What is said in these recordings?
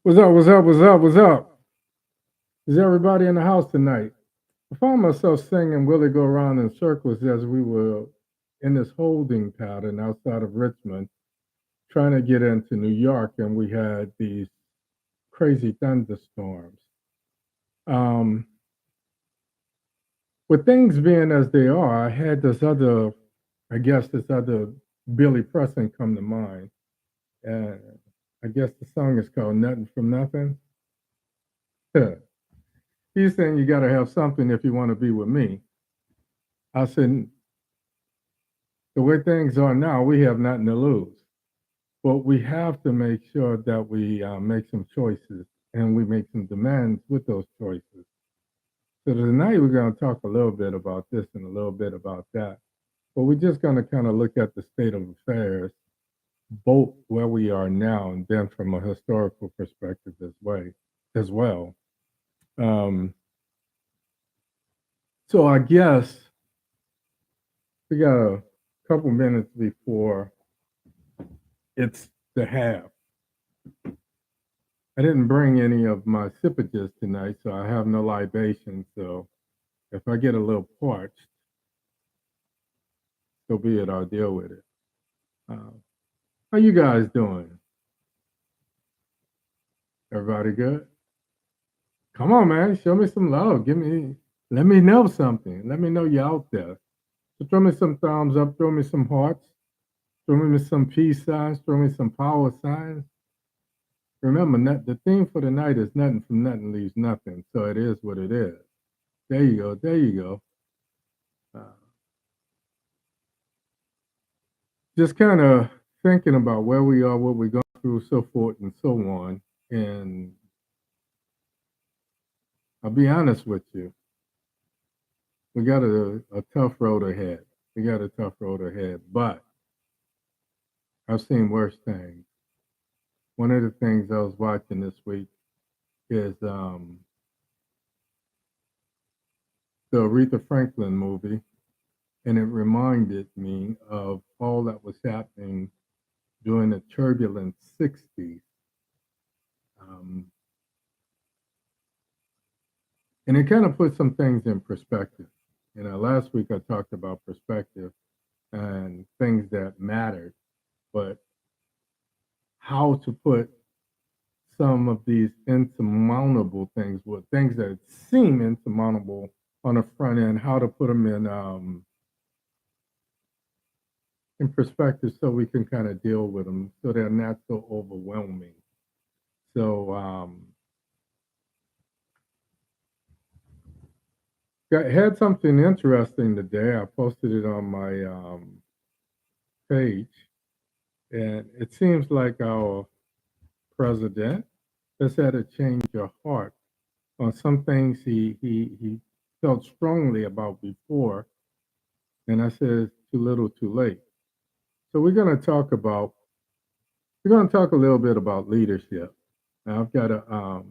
What's up? What's up? What's up? What's up? Is everybody in the house tonight? I found myself singing Willie Go Round in Circles as we were in this holding pattern outside of Richmond, trying to get into New York, and we had these crazy thunderstorms. Um, with things being as they are, I had this other Billy Preston come to mind. And I guess the song is called Nothing from Nothing. He's saying you got to have something if you want to be with me. I said, the way things are now, we have nothing to lose. But we have to make sure that we make some choices and we make some demands with those choices. So tonight we're going to talk a little bit about this and a little bit about that. But we're just going to kind of look at the state of affairs, both where we are now and then from a historical perspective as well. Um, so I guess we got a couple minutes before it's the half. I didn't bring any of my sippages tonight, so I have no libation. So if I get a little parched, so be it. I'll deal with it. Uh, how you guys doing? Everybody good? Come on, man. Show me some love. Let me know something. Let me know you're out there. So throw me some thumbs up. Throw me some hearts. Throw me some peace signs. Throw me some power signs. Remember, the theme for the night is nothing from nothing leaves nothing. So it is what it is. There you go. There you go. Uh, just kind of thinking about where we are, what we're going through, so forth and so on. And I'll be honest with you, we got a tough road ahead. We got a tough road ahead, but I've seen worse things. One of the things I was watching this week is the Aretha Franklin movie, and it reminded me of all that was happening during the turbulent 60s. Um, and it kind of put some things in perspective. Last week I talked about perspective and things that mattered, but how to put some of these insurmountable things, with things that seem insurmountable on the front end, how to put them in perspective so we can kind of deal with them so they're not so overwhelming. So had something interesting today. I posted it on my page, and it seems like our president has had a change of heart on some things he felt strongly about before. And I said it's too little, too late. So we're gonna talk a little bit about leadership. Now I've got a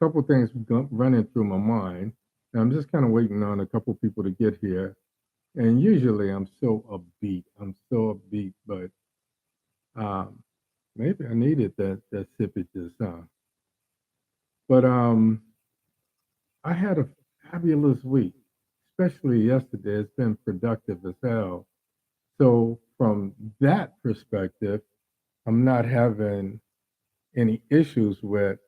couple things running through my mind. And I'm just kind of waiting on a couple people to get here. And usually I'm so upbeat. I'm so upbeat, but um, maybe I needed that sippage just now. But I had a fabulous week, especially yesterday. It's been productive as hell. So from that perspective, I'm not having any issues with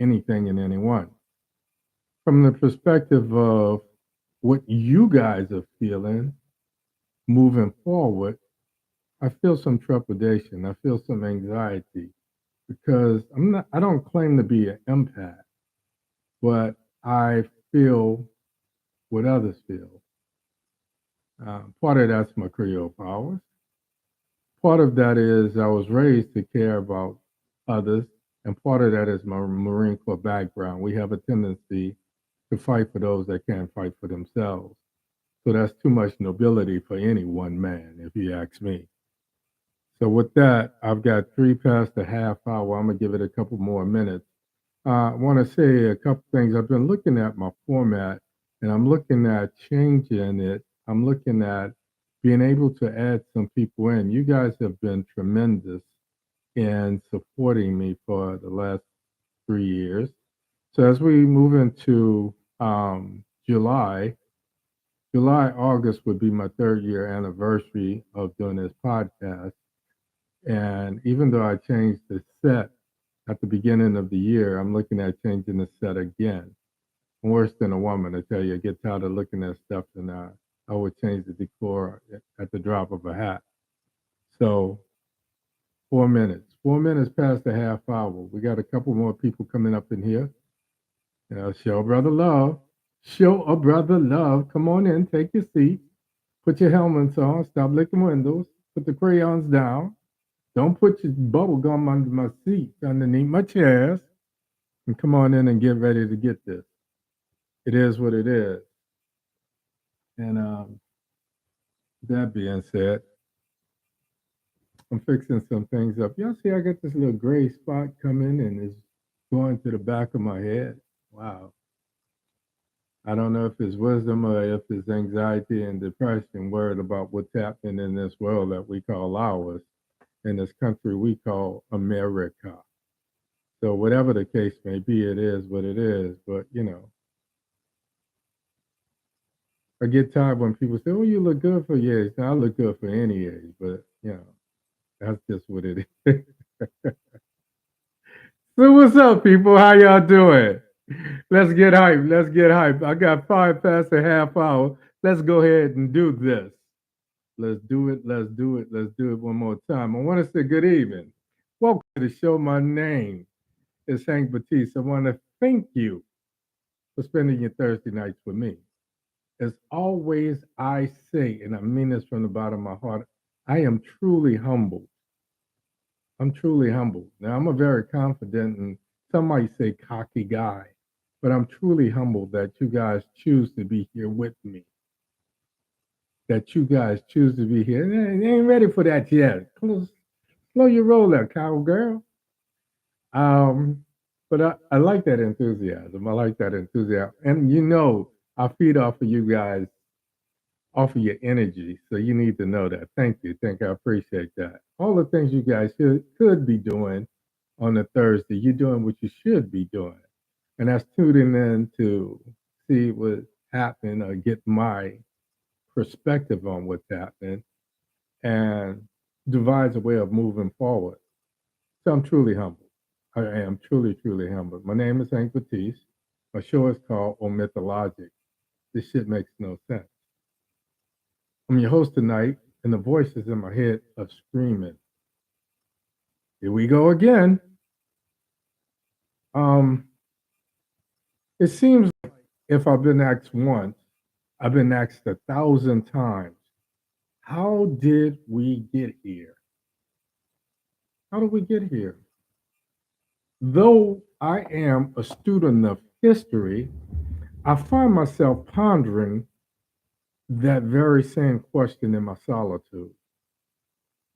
anything and anyone. From the perspective of what you guys are feeling moving forward, I feel some trepidation. I feel some anxiety because I don't claim to be an empath, but I feel what others feel. Part of that's my Creole powers. Part of that is I was raised to care about others, and part of that is my Marine Corps background. We have a tendency to fight for those that can't fight for themselves. So that's too much nobility for any one man, if you ask me. So with that, I've got three past the half hour. I'm gonna give it a couple more minutes. I want to say a couple things. I've been looking at my format, and I'm looking at changing it. I'm looking at being able to add some people in. You guys have been tremendous in supporting me for the last 3 years. So as we move into July, August would be my 3rd year anniversary of doing this podcast. And even though I changed the set at the beginning of the year, I'm looking at changing the set again. I'm worse than a woman, I tell you. I get tired of looking at stuff, and I would change the decor at the drop of a hat. So 4 minutes. 4 minutes past the half hour. We got a couple more people coming up in here. Show a brother love. Show a brother love. Come on in, take your seat. Put your helmets on. Stop licking windows. Put the crayons down. Don't put your bubble gum under my seat, underneath my chairs. And come on in and get ready to get this. It is what it is. And that being said, I'm fixing some things up. Y'all see, I got this little gray spot coming and it's going to the back of my head. Wow. I don't know if it's wisdom or if it's anxiety and depression, worried about what's happening in this world that we call ours, in this country we call America. So whatever the case may be, it is what it is. But, I get tired when people say, "Oh, you look good for your age." Now, I look good for any age, but, that's just what it is. So what's up, people? How y'all doing? Let's get hype. Let's get hype. I got 5 past a half hour. Let's go ahead and do this. Let's do it. Let's do it. Let's do it one more time. I want to say good evening. Welcome to the show. My name is Hank Batiste. I want to thank you for spending your Thursday nights with me. As always, I say, and I mean this from the bottom of my heart, I am truly humbled. I'm truly humbled. Now, I'm a very confident and some might say cocky guy, but I'm truly humbled that you guys choose to be here with me. That you guys choose to be here. They ain't ready for that yet. Slow your roll there, cowgirl. Um, but I like that enthusiasm. I like that enthusiasm. And I feed off of you guys, off of your energy. So you need to know that. Thank you. I appreciate that. All the things you guys could be doing on a Thursday, you're doing what you should be doing. And that's tuning in to see what's happening or get my perspective on what's happening and devise a way of moving forward. So I'm truly humbled. I am truly, truly humbled. My name is Hank Batiste. My show is called OMITDALOGIC. This shit makes no sense. I'm your host tonight, and the voices in my head are screaming. Here we go again. It seems like if I've been asked once, I've been asked 1,000 times. How did we get here? How did we get here? Though I am a student of history, I find myself pondering that very same question in my solitude.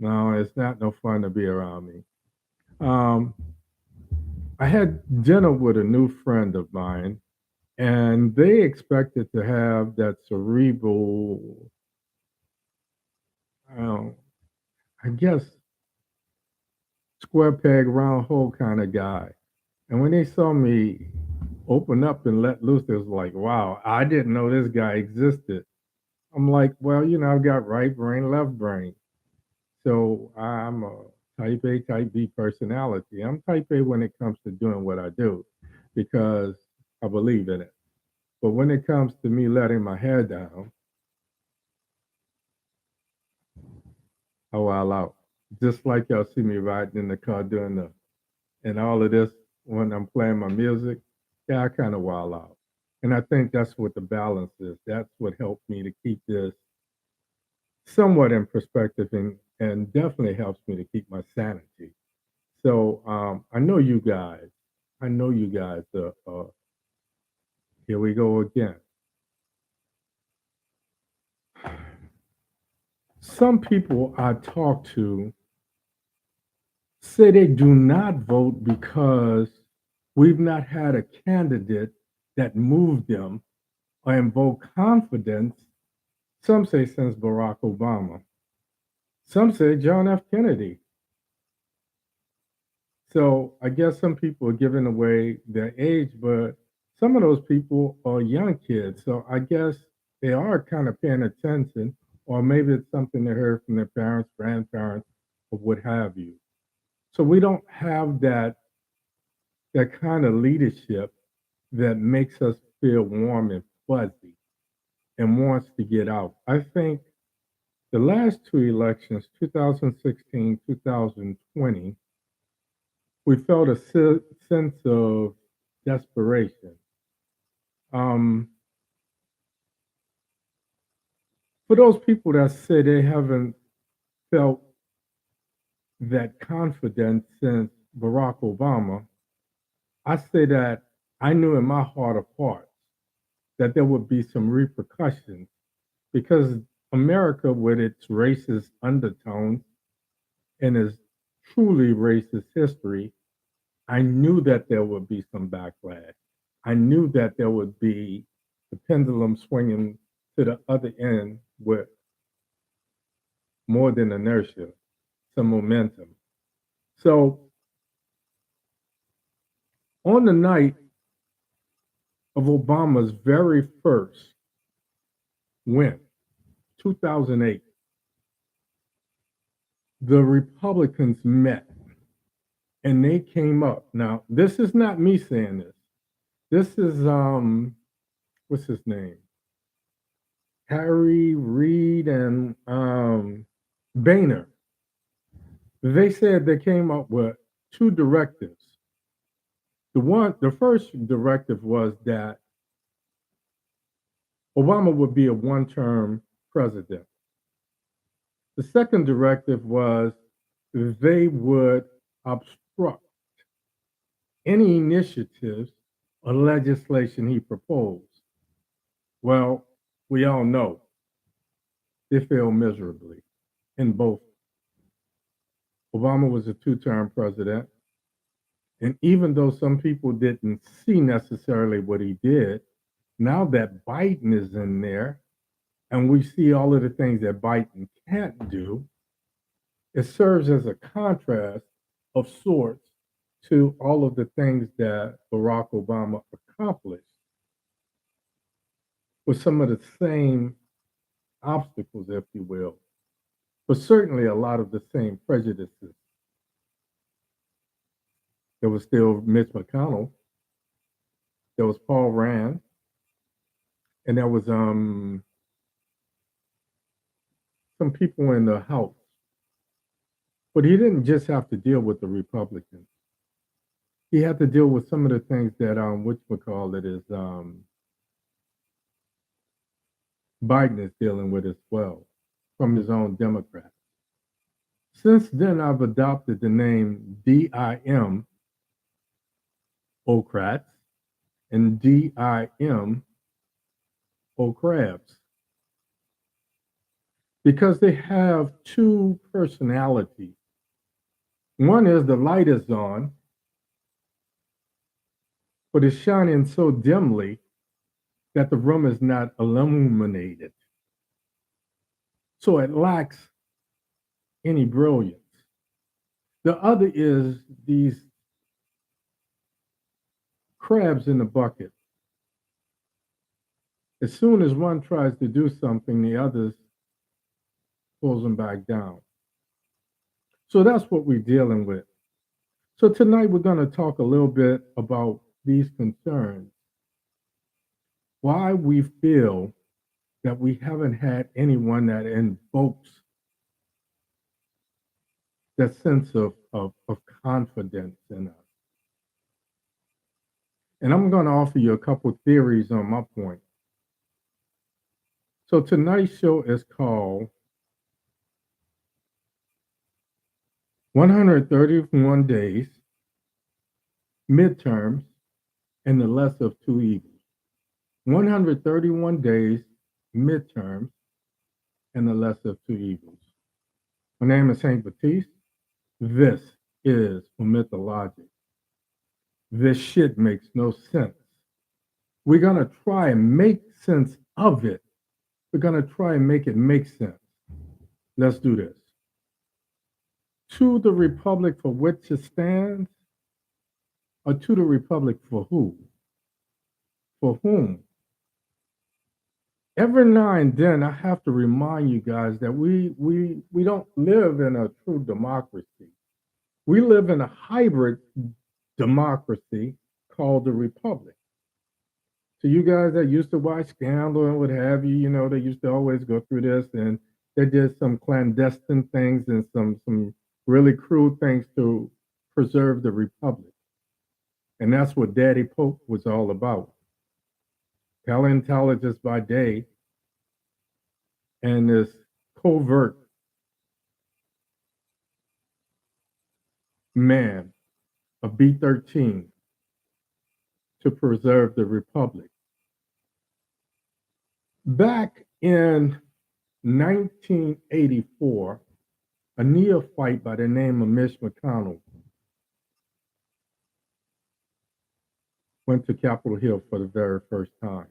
No, it's not no fun to be around me. Um, I had dinner with a new friend of mine, and they expected to have that cerebral, uh, I guess, square peg, round hole kind of guy. And when they saw me open up and let loose, it was like, wow, I didn't know this guy existed. I'm like, well, I've got right brain, left brain. So I'm a type A, type B personality. I'm type A when it comes to doing what I do because I believe in it. But when it comes to me letting my hair down, I wild out. Just like y'all see me riding in the car doing and all of this when I'm playing my music, yeah, I kind of wild out. And I think that's what the balance is. That's what helped me to keep this somewhat in perspective and definitely helps me to keep my sanity. So I know you guys. I know you guys. Here we go again. Some people I talk to say they do not vote because we've not had a candidate that moved them or invoked confidence. Some say since Barack Obama. Some say John F. Kennedy. So I guess some people are giving away their age, but some of those people are young kids. So I guess they are kind of paying attention, or maybe it's something they heard from their parents, grandparents, or what have you. So we don't have that kind of leadership that makes us feel warm and fuzzy and wants to get out. I think the last two elections, 2016, 2020, we felt a sense of desperation. Um, for those people that say they haven't felt that confidence since Barack Obama, I say that I knew in my heart of hearts that there would be some repercussions because America, with its racist undertones and its truly racist history, I knew that there would be some backlash. I knew that there would be the pendulum swinging to the other end with more than inertia, some momentum. So on the night of Obama's very first win, 2008, the Republicans met and they came up. Now, this is not me saying this. This is what's his name? Harry Reid and Boehner. They said they came up with two directives. The first directive was that Obama would be a one-term president. The second directive was they would obstruct any initiatives or legislation he proposed. Well, we all know they failed miserably in both. Obama was a two-term president. And even though some people didn't see necessarily what he did, now that Biden is in there and we see all of the things that Biden can't do, it serves as a contrast of sorts to all of the things that Barack Obama accomplished with some of the same obstacles, if you will, but certainly a lot of the same prejudices. There was still Mitch McConnell, there was Paul Rand, and there was some people in the House. But he didn't just have to deal with the Republicans. He had to deal with some of the things that which McCall it is Biden is dealing with as well from his own Democrats. Since then, I've adopted the name DIMocrats and DIMocrats because they have two personalities. One is the light is on, but it's shining so dimly that the room is not illuminated. So it lacks any brilliance. The other is these crabs in the bucket. As soon as one tries to do something, the others pulls them back down. So that's what we're dealing with. So tonight we're going to talk a little bit about these concerns, why we feel that we haven't had anyone that invokes that sense of confidence in us. And I'm going to offer you a couple theories on my point. So tonight's show is called 131 Days, Midterms, and the Lesser of Two Evils. 131 Days, Midterms, and the Lesser of Two Evils. My name is Saint Batiste. This is OMITDALOGIC. This shit makes no sense. We're going to try and make sense of it. We're going to try and make it make sense. Let's do this. To the republic for which it stands, or to the republic for who? For whom? Every now and then I have to remind you guys that we don't live in a true democracy. We live in a hybrid democracy called the republic. So you guys that used to watch Scandal and what have you, they used to always go through this, and they did some clandestine things and some really crude things to preserve the republic. And that's what Daddy Pope was all about. Intelligence by day and this covert man, a B-13, to preserve the republic. Back in 1984, a neophyte by the name of McConnell went to Capitol Hill for the very first time.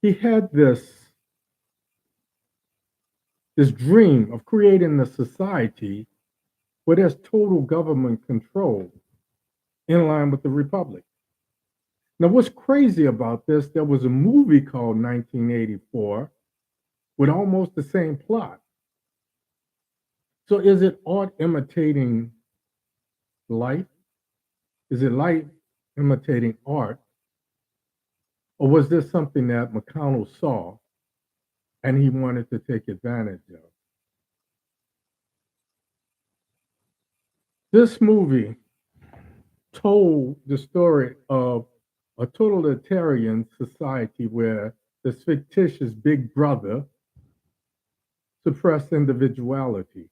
He had this dream of creating a society where there's total government control in line with the republic. Now, what's crazy about this, there was a movie called 1984 with almost the same plot. So is it art imitating life? Is it life imitating art? Or was this something that McConnell saw and he wanted to take advantage of? This movie told the story of a totalitarian society where this fictitious big brother suppressed individuality.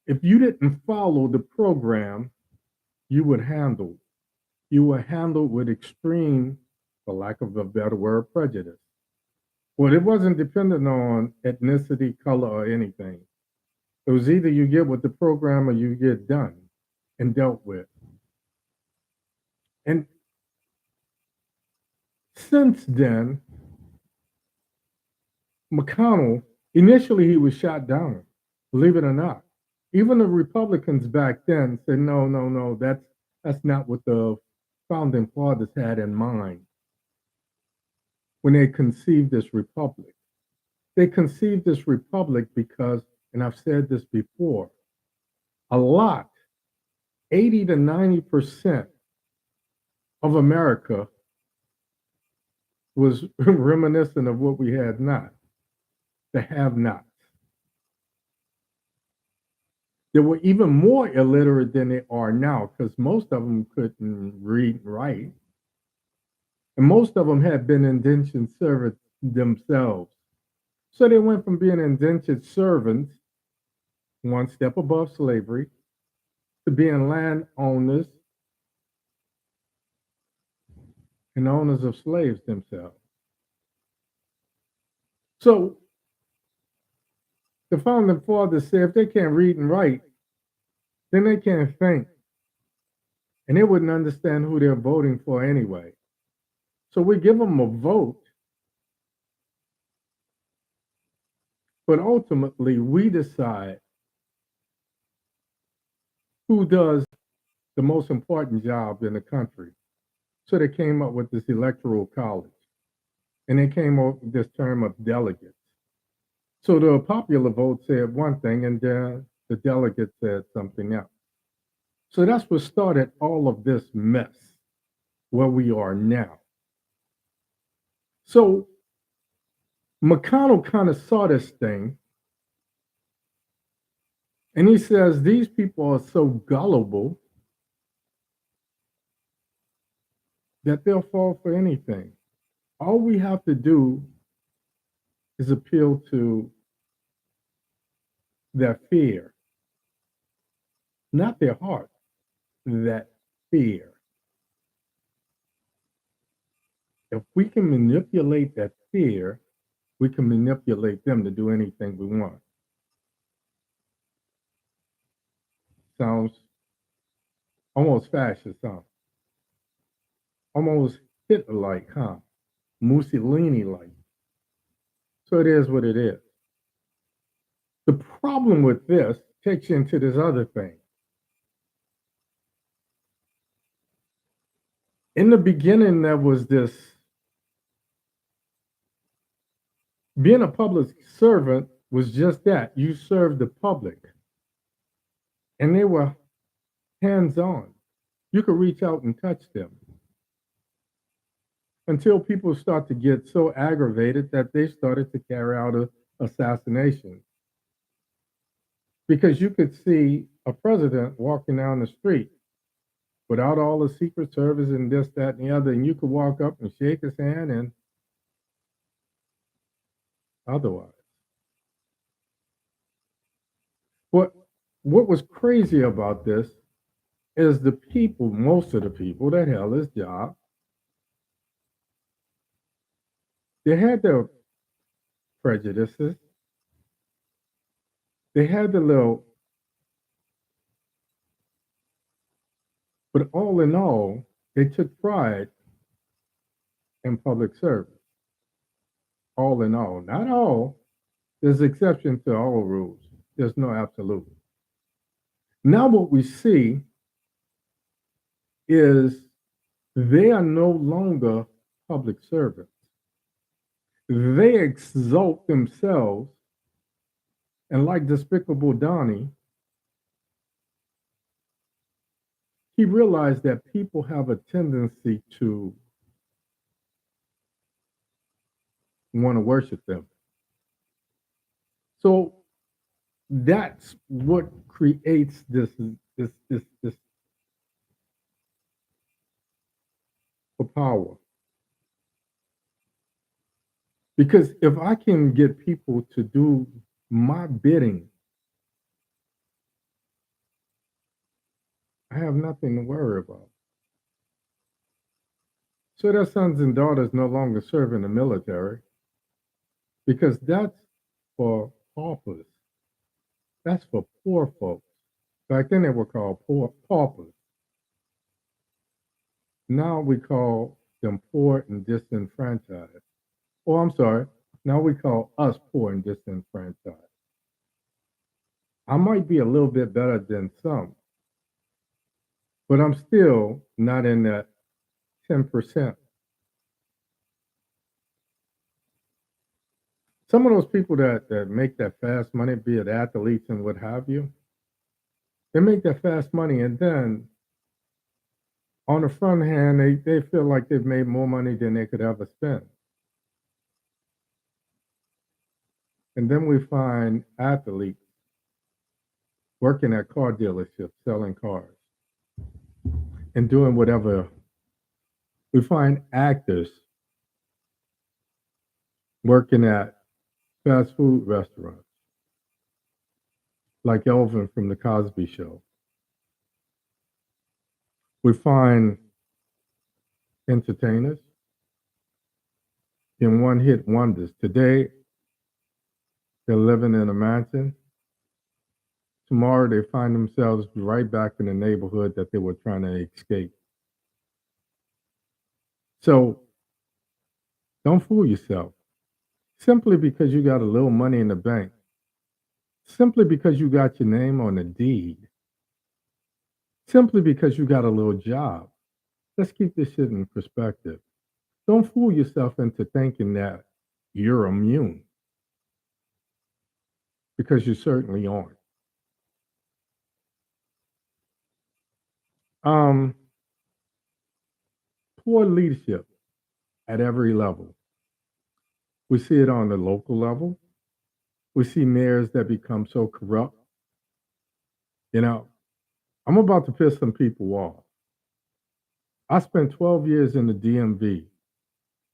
If you didn't follow the program, you were handled with extreme, for lack of a better word, prejudice. Well, it wasn't dependent on ethnicity, color, or anything. It was either you get with the program or you get done and dealt with. And since then, McConnell, initially he was shot down, believe it or not. Even the Republicans back then said, no, that's not what the founding fathers had in mind when they conceived this republic. They conceived this republic because, and I've said this before, a lot, 80 to 90% of America was reminiscent of what we had not, the have-nots. They were even more illiterate than they are now because most of them couldn't read and write. And most of them had been indentured servants themselves. So they went from being indentured servants, one step above slavery, to being landowners and owners of slaves themselves. So the founding fathers said if they can't read and write, then they can't think. And they wouldn't understand who they're voting for anyway. So we give them a vote, but ultimately we decide who does the most important job in the country. So they came up with this electoral college, and they came up with this term of delegates. So the popular vote said one thing, and then the delegate said something else. So that's what started all of this mess where we are now. So McConnell kind of saw this thing, and he says these people are so gullible that they'll fall for anything. All we have to do is appeal to their fear, not their heart, that fear. If we can manipulate that fear, we can manipulate them to do anything we want. Sounds almost fascist, huh? Almost Hitler-like, huh? Mussolini-like. So it is what it is. The problem with this takes you into this other thing. In the beginning, there was this being a public servant was just that. You served the public, and they were hands on. You could reach out and touch them until people start to get so aggravated that they started to carry out a assassination. Because you could see a president walking down the street without all the Secret Service and this, that, and the other, and you could walk up and shake his hand and otherwise. What what was crazy about this is the people, most of the people that held his job, they had their prejudices, they had the little, but all in all, they took pride in public service. All in all, not all. There's exception to all rules. There's no absolute. Now what we see is they are no longer public servants. They exalt themselves, and like Despicable Donnie, he realized that people have a tendency to want to worship them. So that's what creates this for power. Because if I can get people to do my bidding, I have nothing to worry about. So their sons and daughters no longer serve in the military because that's for paupers. That's for poor folks. Back then they were called poor paupers. Now we call them poor and disenfranchised. Oh, I'm sorry. Now we call us poor and disenfranchised. I might be a little bit better than some, but I'm still not in that 10%. Some of those people that make that fast money, be it athletes and what have you, they make that fast money and then on the front hand, they feel like they've made more money than they could ever spend. And then we find athletes working at car dealerships, selling cars and doing whatever. We find actors working at fast food restaurants, like Elvin from The Cosby Show. We find entertainers in one-hit wonders. Today, they're living in a mansion. Tomorrow, they find themselves right back in the neighborhood that they were trying to escape. So don't fool yourself. Simply because you got a little money in the bank, simply because you got your name on a deed, simply because you got a little job. Let's keep this shit in perspective. Don't fool yourself into thinking that you're immune, because you certainly aren't. Um, Poor leadership at every level. We see it on the local level. We see mayors that become so corrupt. You know, I'm about to piss some people off. I spent 12 years in the DMV,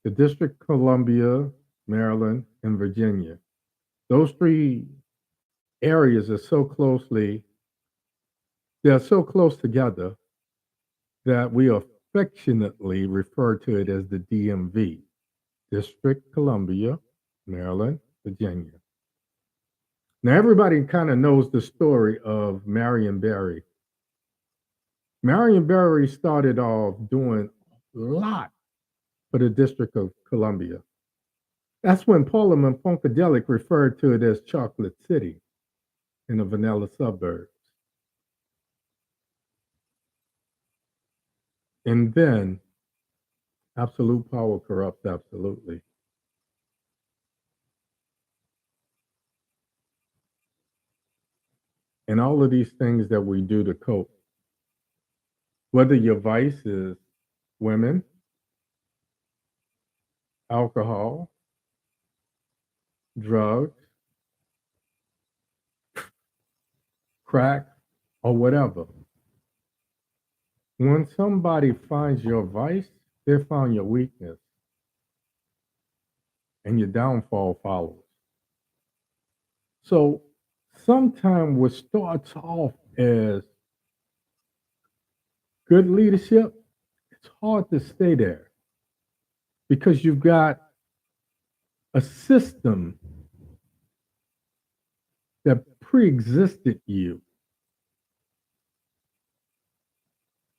the District of Columbia, Maryland, and Virginia. Those three areas are they're so close together that we affectionately refer to it as the DMV, District Columbia, Maryland, Virginia. Now, everybody kind of knows the story of Marion Barry. Marion Barry started off doing a lot for the District of Columbia. That's when Parliament Funkadelic referred to it as Chocolate City in the vanilla suburbs. And then Absolute power corrupts absolutely. And all of these things that we do to cope, whether your vice is women, alcohol, drugs, crack, or whatever. When somebody finds your vice, they found your weakness and your downfall follows. So sometimes what starts off as good leadership, it's hard to stay there because you've got a system that pre-existed you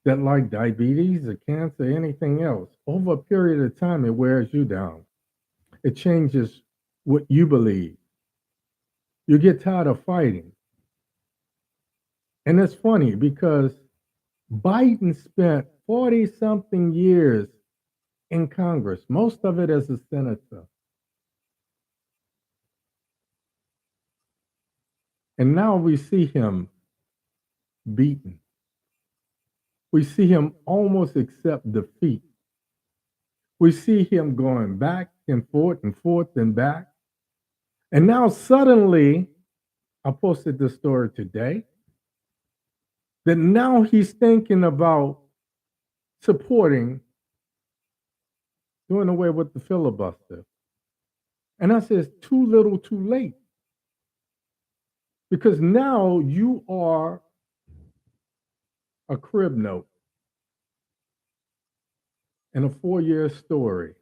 that, like diabetes or cancer, anything else, over a period of time, it wears you down. It changes what you believe. You get tired of fighting. And it's funny because Biden spent 40 something years in Congress, most of it as a senator. And now we see him beaten. We see him almost accept defeat. We see him going back and forth and forth and back. And now suddenly, I posted this story today, that now he's thinking about supporting doing away with the filibuster. And I said, it's too little too late. Because now you are a crib note in a 4-year story.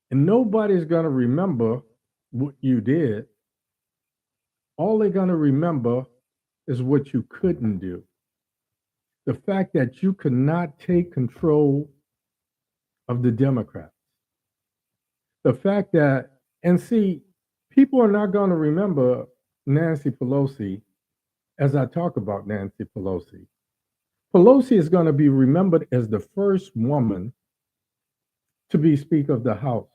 And nobody's going to remember what you did. All they're going to remember is what you couldn't do. The fact that you could not take control of the Democrats. The fact that, and see, people are not going to remember Nancy Pelosi as I talk about Nancy Pelosi. Pelosi is going to be remembered as the first woman to be Speaker of the House.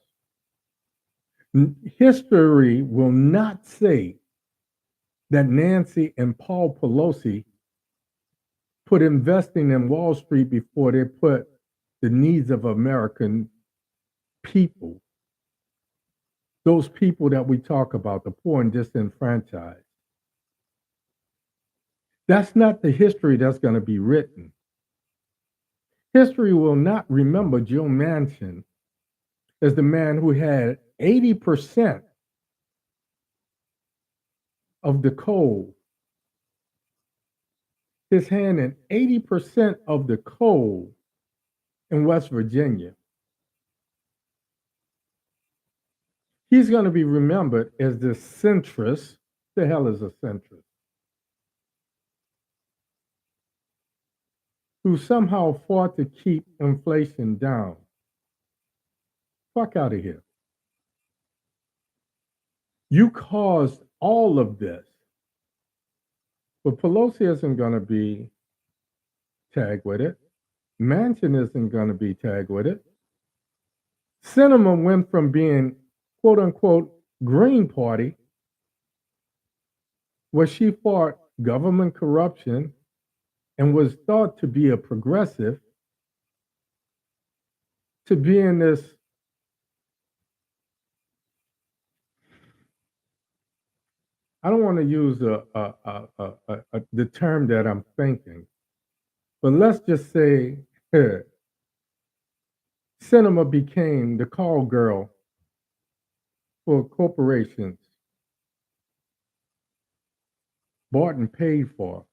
History will not say that Nancy and Paul Pelosi put investing in Wall Street before they put the needs of American people. Those people that we talk about, the poor and disenfranchised. That's not the history that's going to be written. History will not remember Joe Manchin as the man who had 80% of the coal, his hand in 80% of the coal in West Virginia. He's going to be remembered as the centrist. The hell is a centrist? Who somehow fought to keep inflation down. Fuck out of here. You caused all of this. But Pelosi isn't going to be tagged with it. Manchin isn't going to be tagged with it. Sinema went from being, quote unquote, Green Party, where she fought government corruption and was thought to be a progressive, to being this I don't want to use the term that I'm thinking, but let's just say cinema became the call girl for corporations, bought and paid for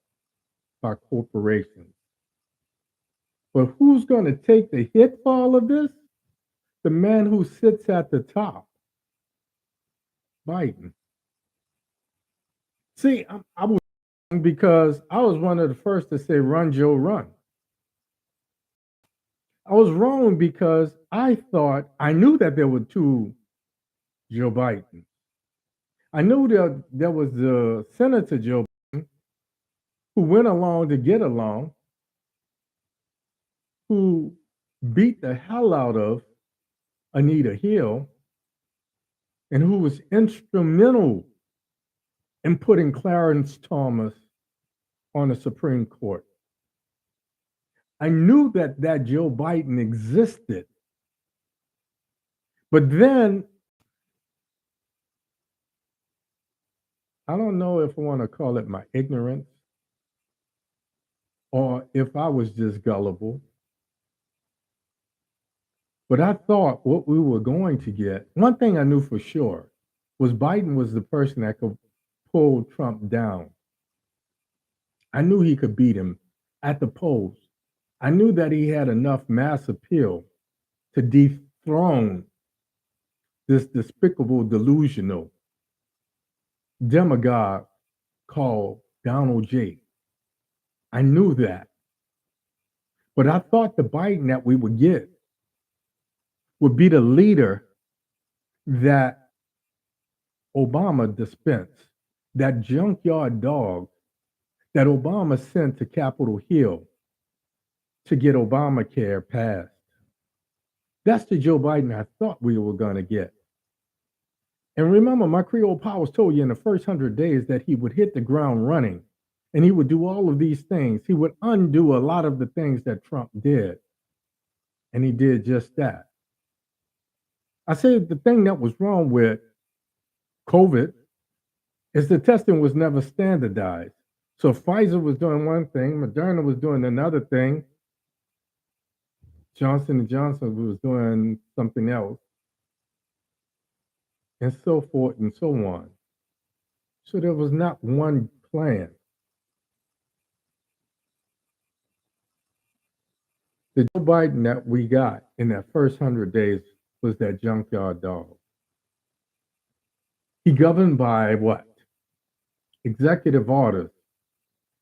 by corporations. But who's going to take the hit for all of this? The man who sits at the top, Biden. See, I was because I was one of the first to say, run, Joe, run. I was wrong because I knew that there were two Joe Biden. I knew that there was the Senator Joe Biden who went along to get along, who beat the hell out of Anita Hill, and who was instrumental in putting Clarence Thomas on the Supreme Court. I knew that Joe Biden existed. But then, I don't know if I want to call it my ignorance or if I was just gullible, but I thought what we were going to get, one thing I knew for sure was Biden was the person that could pull Trump down. I knew he could beat him at the polls. I knew that he had enough mass appeal to dethrone this despicable, delusional demagogue called Donald J. I knew that. But I thought the Biden that we would get would be the leader that Obama dispensed, that junkyard dog that Obama sent to Capitol Hill to get Obamacare passed. That's the Joe Biden I thought we were going to get. And remember, my Creole powers told you in the first 100 days that he would hit the ground running and he would do all of these things. He would undo a lot of the things that Trump did. And he did just that. I said the thing that was wrong with COVID is the testing was never standardized. So Pfizer was doing one thing, Moderna was doing another thing, Johnson & Johnson was doing something else, and so forth and so on. So there was not one plan. The Joe Biden that we got in that first 100 days was that junkyard dog. He governed by what? Executive orders.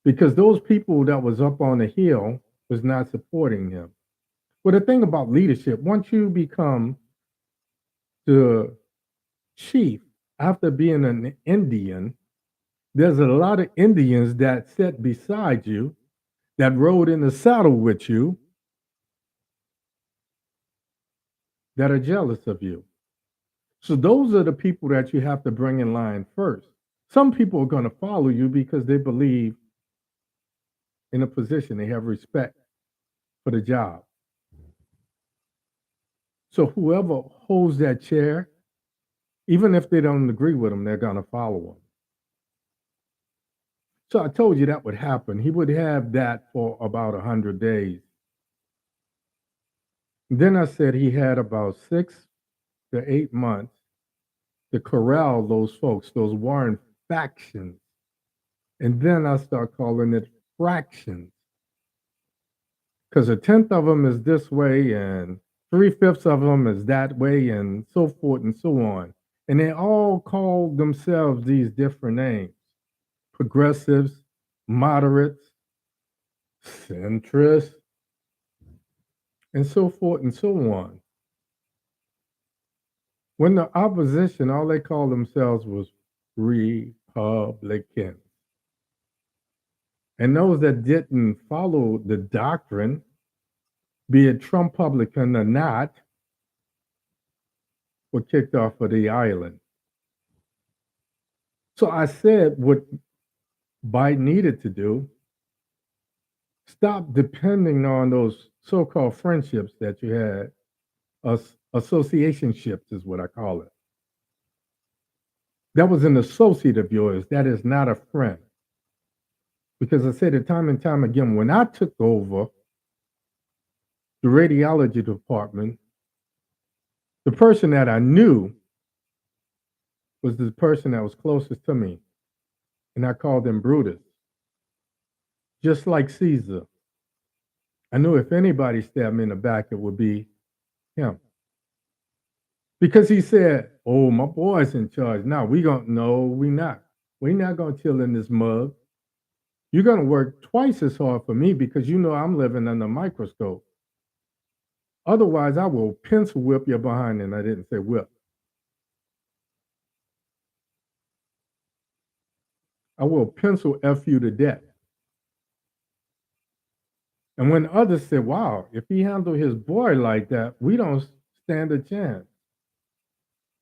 Because those people that was up on the hill was not supporting him. Well, the thing about leadership, once you become the chief after being an Indian, there's a lot of Indians that sit beside you, that rode in the saddle with you, that are jealous of you. So those are the people that you have to bring in line first. Some people are going to follow you because they believe in a position, they have respect for the job. So whoever holds that chair, even if they don't agree with him, they're going to follow him. So I told you that would happen. He would have that for about 100 days. Then I said he had about 6 to 8 months to corral those folks, those Warren factions. And then I start calling it fractions. Because 1/10 of them is this way, and 3/5 of them is that way, and so forth and so on. And they all call themselves these different names: progressives, moderates, centrists, and so forth and so on. When the opposition, all they called themselves was Republicans. And those that didn't follow the doctrine, be it Trump-publican or not, were kicked off of the island. So I said what Biden needed to do, stop depending on those so-called friendships that you had, associationships is what I call it. That was an associate of yours. That is not a friend. Because I said it time and time again, when I took over the radiology department, the person that I knew was the person that was closest to me. And I called him Brutus. Just like Caesar. I knew if anybody stabbed me in the back, it would be him. Because he said, oh, my boy's in charge. Now we gonna no, we not. We not gonna chill in this mug. You're gonna work twice as hard for me because you know I'm living under a microscope. Otherwise, I will pencil whip your behind, and I didn't say whip. I will pencil F you to death. And when others said, wow, if he handled his boy like that, we don't stand a chance.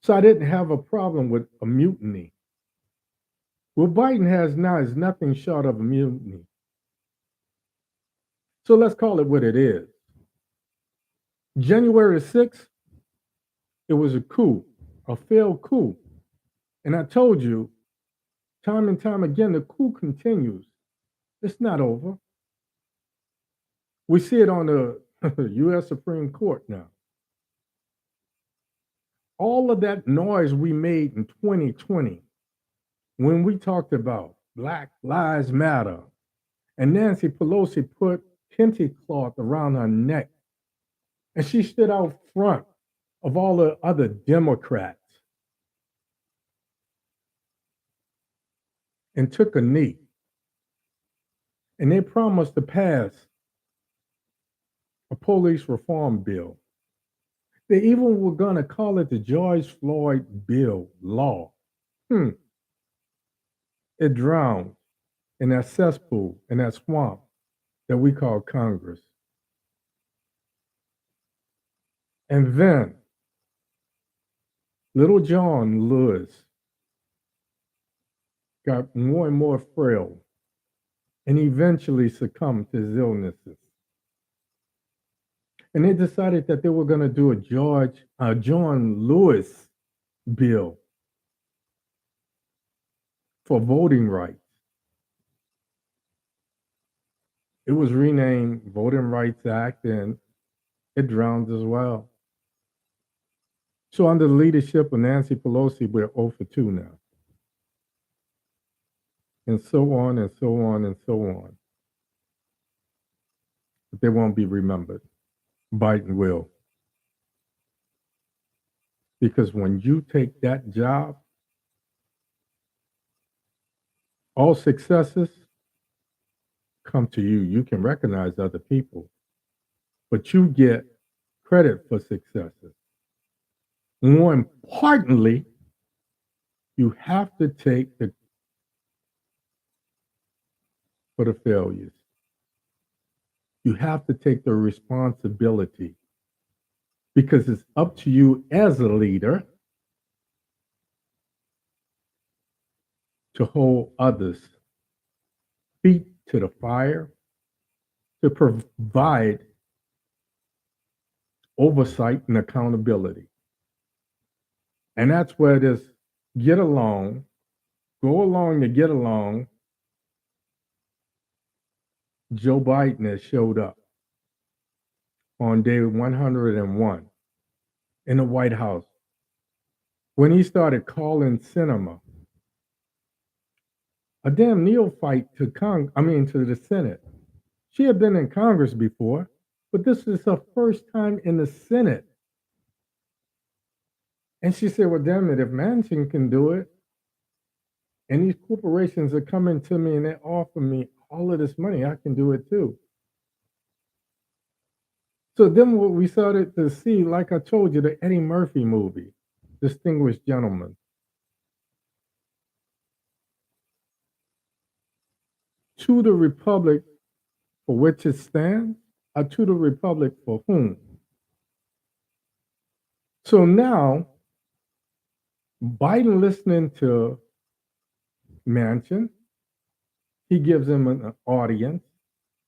So I didn't have a problem with a mutiny. What Biden has now is nothing short of a mutiny. So let's call it what it is. January 6th, it was a coup, a failed coup. And I told you time and time again, the coup continues. It's not over. We see it on the US Supreme Court now. All of that noise we made in 2020 when we talked about Black Lives Matter and Nancy Pelosi put kente cloth around her neck and she stood out front of all the other Democrats and took a knee. And they promised to pass a police reform bill. They even were going to call it the George Floyd Bill law. It drowned in that cesspool, in that swamp that we call Congress. And then little John Lewis got more and more frail and eventually succumbed to his illnesses. And they decided that they were going to do a John Lewis bill for voting rights. It was renamed Voting Rights Act and it drowned as well. So under the leadership of Nancy Pelosi, we're 0 for 2 now. And so on and so on and so on. But they won't be remembered. Biden will. Because when you take that job, all successes come to you. You can recognize other people, but you get credit for successes. More importantly, you have to take the for the failures. You have to take the responsibility because it's up to you as a leader to hold others' feet to the fire, to provide oversight and accountability. And that's where this get along, go along to get along, Joe Biden has showed up on day 101 in the White House when he started calling cinema a damn neophyte to the Senate. She had been in Congress before, but this is her first time in the Senate. And she said, well, damn it, if Manchin can do it, and these corporations are coming to me and they offer me all of this money, I can do it too. So then what we started to see, like I told you, the Eddie Murphy movie, Distinguished Gentleman. To the republic for which it stands, or to the republic for whom? So now, Biden listening to Manchin, he gives him an audience,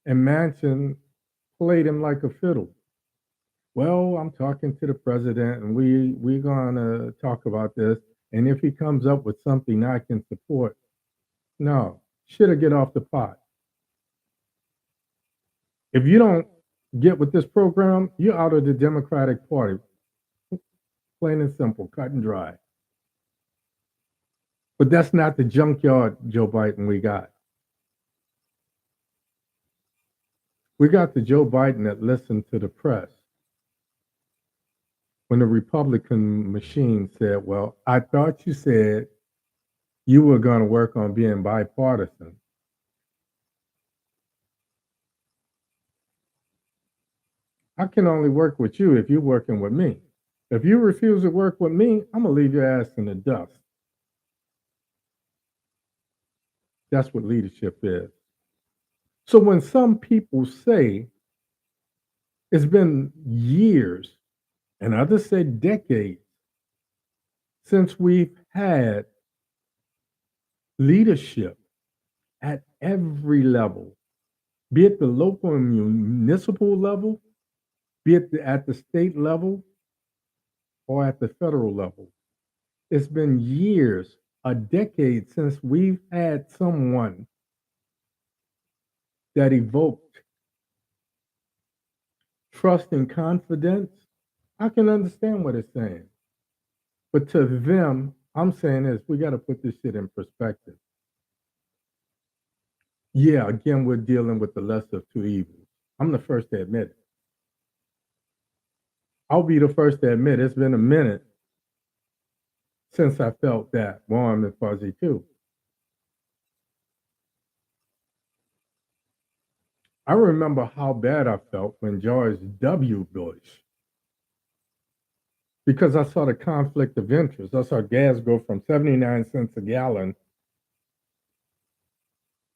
and Manchin played him like a fiddle. Well, I'm talking to the president, and we're gonna talk about this. And if he comes up with something I can support, no, should have get off the pot. If you don't get with this program, you're out of the Democratic Party. Plain and simple, cut and dry. But that's not the junkyard Joe Biden we got. We got the Joe Biden that listened to the press. When the Republican machine said, well, I thought you said you were going to work on being bipartisan. I can only work with you if you're working with me. If you refuse to work with me, I'm going to leave your ass in the dust. That's what leadership is. So when some people say It's been years, and others say decades, since we've had leadership at every level, be it the local and municipal level, be it at the state level, or at the federal level. It's been years, a decade, since we've had someone that evoked trust and confidence. I can understand what it's saying. But to them, I'm saying is we got to put this shit in perspective. Yeah, again, we're dealing with the lesser of two evils. I'm the first to admit it. I'll be the first to admit it's been a minute since I felt that warm and fuzzy too. I remember how bad I felt when George W. Bush, because I saw the conflict of interest. I saw gas go from 79 cents a gallon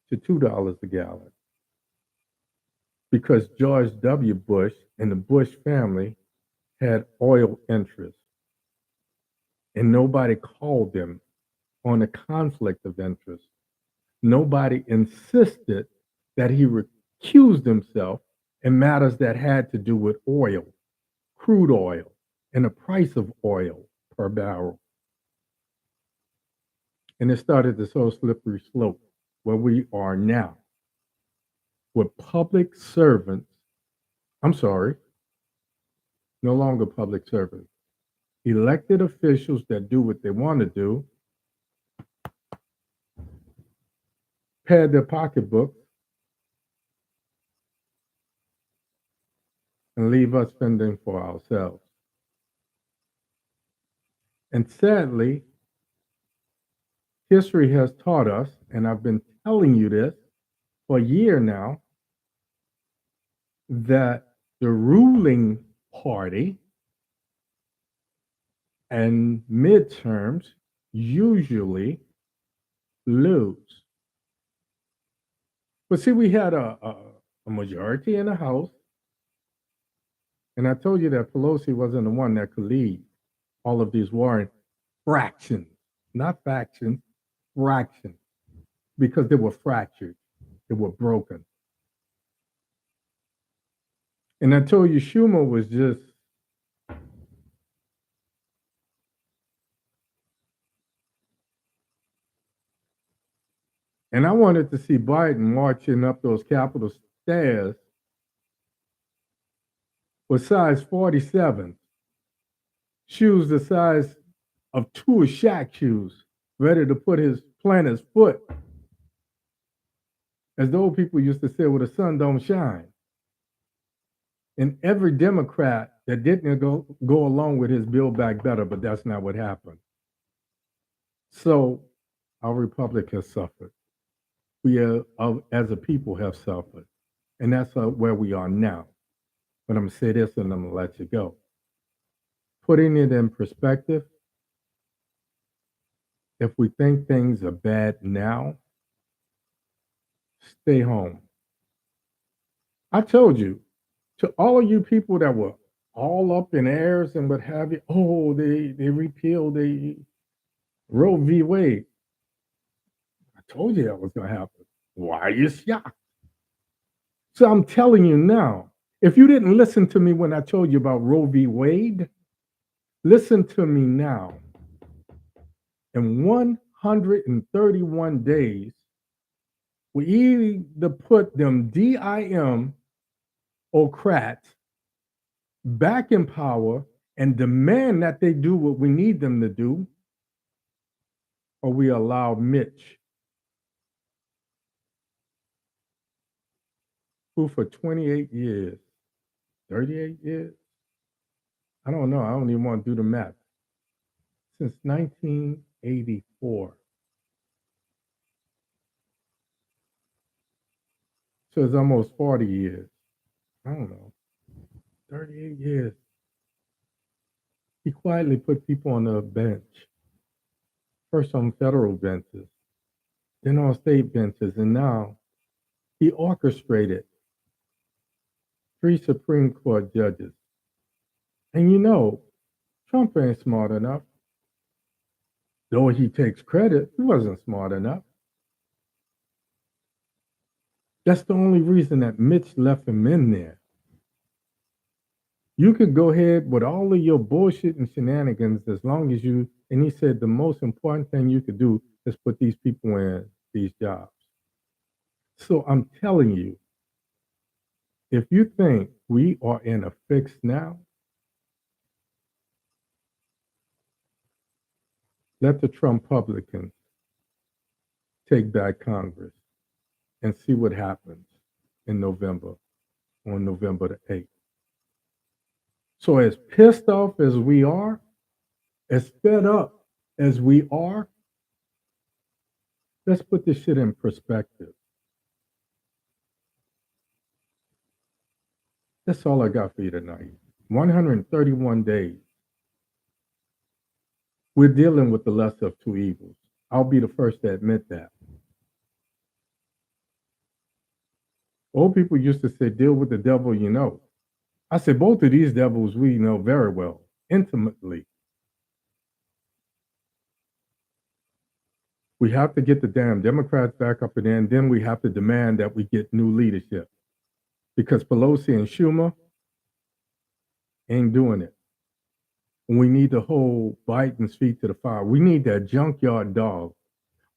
to $2 a gallon because George W. Bush and the Bush family had oil interests, and nobody called them on a conflict of interest. Nobody insisted that he recused himself in matters that had to do with oil, crude oil, and the price of oil per barrel. And it started this whole slippery slope where we are now with public servants. I'm sorry, no longer public servants, elected officials that do what they want to do, pad their pocketbooks, and leave us fending for ourselves. And sadly, history has taught us, and I've been telling you this for a year now, that the ruling party and midterms usually lose. But see, we had a majority in the House, and I told you that Pelosi wasn't the one that could lead all of these warring fractions, not factions, fractions, because they were fractured, they were broken. And I told you Schumer was just and I wanted to see Biden marching up those Capitol stairs with size 47, shoes the size of two of Shaq shoes, ready to plant his foot, as the old people used to say, where the sun don't shine. And every Democrat that didn't go along with his Build Back Better, but that's not what happened. So our republic has suffered. We as a people have suffered. And that's where we are now. But I'm going to say this and I'm going to let you go. Putting it in perspective, if we think things are bad now, stay home. I told you, to all of you people that were all up in airs and what have you, oh, they repealed the Roe v. Wade. I told you that was going to happen. Why are you shocked? So I'm telling you now, if you didn't listen to me when I told you about Roe v. Wade, listen to me now. In 131 days, we either put them DIMocrats back in power and demand that they do what we need them to do, or we allow Mitch, who for 28 years, 38 years, I don't know, I don't even want to do the math, since 1984. So it's almost 40 years. I don't know, 38 years. He quietly put people on the bench, first on federal benches, then on state benches, and now he orchestrated 3 Supreme Court judges. And you know, Trump ain't smart enough. Though he takes credit, he wasn't smart enough. That's the only reason that Mitch left him in there. You could go ahead with all of your bullshit and shenanigans as long as you, and he said the most important thing you could do is put these people in these jobs. So I'm telling you, if you think we are in a fix now, let the Trump Republicans take back Congress and see what happens in November, on November the 8th. So as pissed off as we are, as fed up as we are, let's put this shit in perspective. That's all I got for you tonight. 131 days. We're dealing with the lesser of two evils. I'll be the first to admit that. Old people used to say, deal with the devil you know. I said, both of these devils we know very well, intimately. We have to get the damn Democrats back up in there, and then we have to demand that we get new leadership. Because Pelosi and Schumer ain't doing it. And we need to hold Biden's feet to the fire. We need that junkyard dog.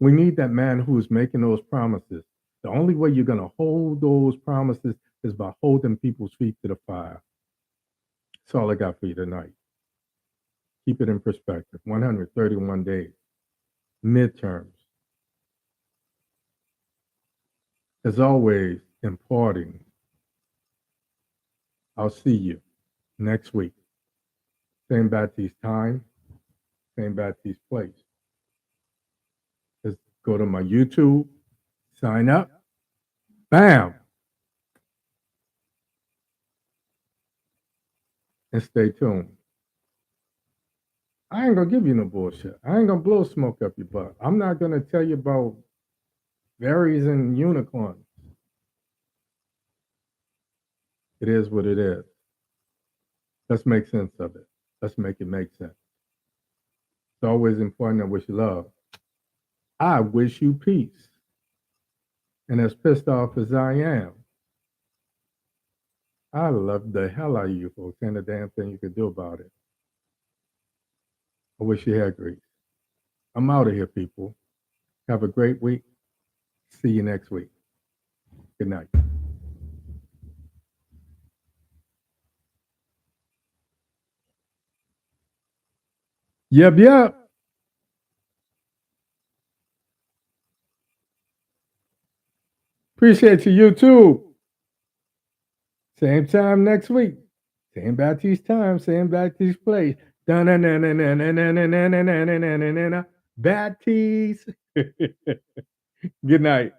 We need that man who's making those promises. The only way you're going to hold those promises is by holding people's feet to the fire. That's all I got for you tonight. Keep it in perspective. 131 days. Midterms. As always, imparting. I'll see you next week. Same Baptiste time, same Baptiste place. Just go to my YouTube, sign up, bam, and stay tuned. I ain't gonna give you no bullshit. I ain't gonna blow smoke up your butt. I'm not gonna tell you about berries and unicorns. It is what it is. Let's make sense of it. Let's make it make sense. It's always important to wish you love. I wish you peace. And as pissed off as I am, I love the hell out of you folks. Ain't a damn thing you can do about it. I wish you had grease. I'm out of here, people. Have a great week. See you next week. Good night. Yep. Appreciate you, YouTube. Same time next week. Same Baptiste time, same Baptiste place. Baptiste. Good night.